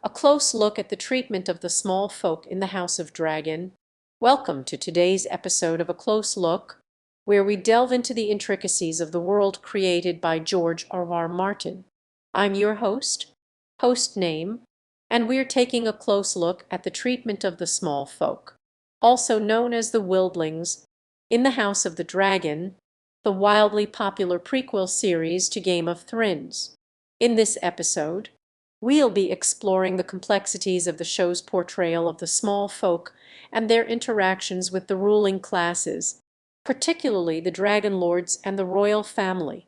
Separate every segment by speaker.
Speaker 1: a close look at the treatment of the small folk in the House of Dragon. Welcome to today's episode of A Close Look, where we delve into the intricacies of the world created by George R.R. Martin. I'm your host name, and we're taking a close look at the treatment of the small folk, also known as the Wildlings, in the House of the Dragon, the wildly popular prequel series to Game of Thrones. In this episode, we'll be exploring the complexities of the show's portrayal of the small folk and their interactions with the ruling classes, particularly the Dragon Lords and the royal family.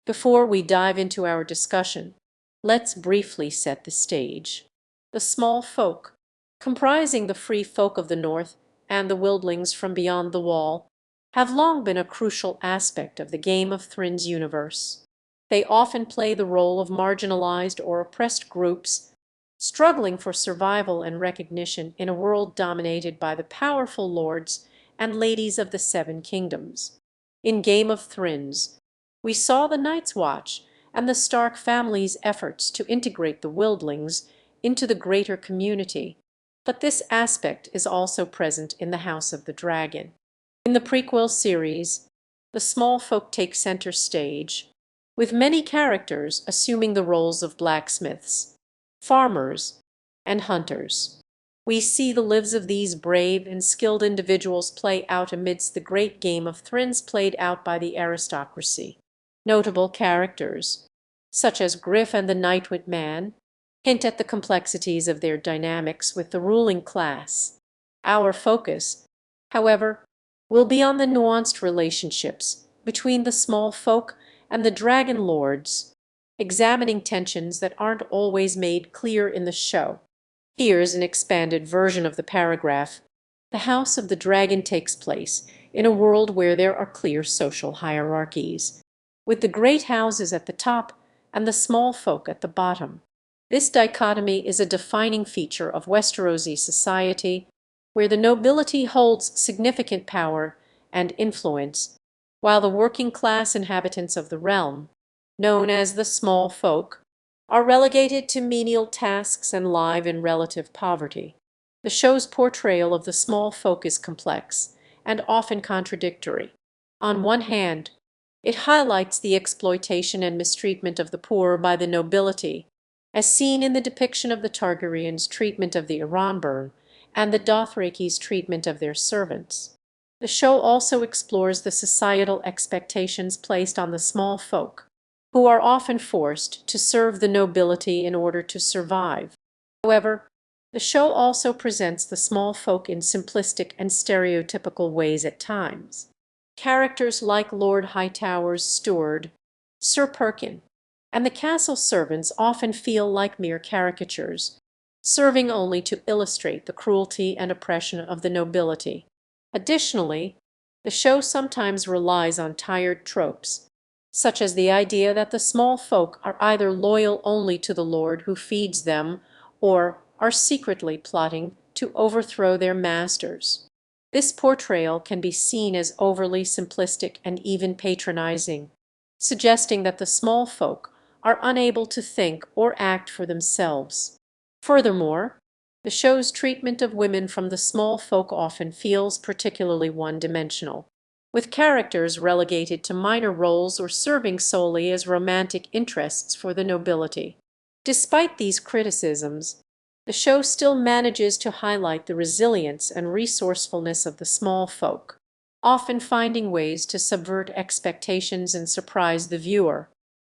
Speaker 1: Before we dive into our discussion, let's briefly set the stage. The small folk, comprising the free folk of the north and the wildlings from beyond the wall, have long been a crucial aspect of the Game of Thrones universe. They often play the role of marginalized or oppressed groups, struggling for survival and recognition in a world dominated by the powerful lords and ladies of the Seven Kingdoms. In Game of Thrones, we saw the Night's Watch and the Stark family's efforts to integrate the Wildlings into the greater community, but this aspect is also present in the House of the Dragon. In the prequel series, the small folk take center stage, with many characters assuming the roles of blacksmiths, farmers, and hunters. We see the lives of these brave and skilled individuals play out amidst the great Game of Thrones played out by the aristocracy. Notable characters, such as Griff and the Nightwing Man, hint at the complexities of their dynamics with the ruling class. Our focus, however, will be on the nuanced relationships between the small folk and the Dragon Lords, examining tensions that aren't always made clear in the show. Here's an expanded version of the paragraph. The House of the Dragon takes place in a world where there are clear social hierarchies, with the great houses at the top and the small folk at the bottom. This dichotomy is a defining feature of Westerosi society, where the nobility holds significant power and influence, while the working-class inhabitants of the realm, known as the small folk, are relegated to menial tasks and live in relative poverty. The show's portrayal of the small folk is complex and often contradictory. On one hand, it highlights the exploitation and mistreatment of the poor by the nobility, as seen in the depiction of the Targaryens' treatment of the Ironborn and the Dothrakis' treatment of their servants. The show also explores the societal expectations placed on the small folk, who are often forced to serve the nobility in order to survive. However, the show also presents the small folk in simplistic and stereotypical ways at times. Characters like Lord Hightower's steward, Sir Perkin, and the castle servants often feel like mere caricatures, serving only to illustrate the cruelty and oppression of the nobility. Additionally, the show sometimes relies on tired tropes, such as the idea that the small folk are either loyal only to the lord who feeds them or are secretly plotting to overthrow their masters. This portrayal can be seen as overly simplistic and even patronizing, suggesting that the small folk are unable to think or act for themselves. Furthermore, the show's treatment of women from the small folk often feels particularly one-dimensional, with characters relegated to minor roles or serving solely as romantic interests for the nobility. Despite these criticisms, the show still manages to highlight the resilience and resourcefulness of the small folk, often finding ways to subvert expectations and surprise the viewer.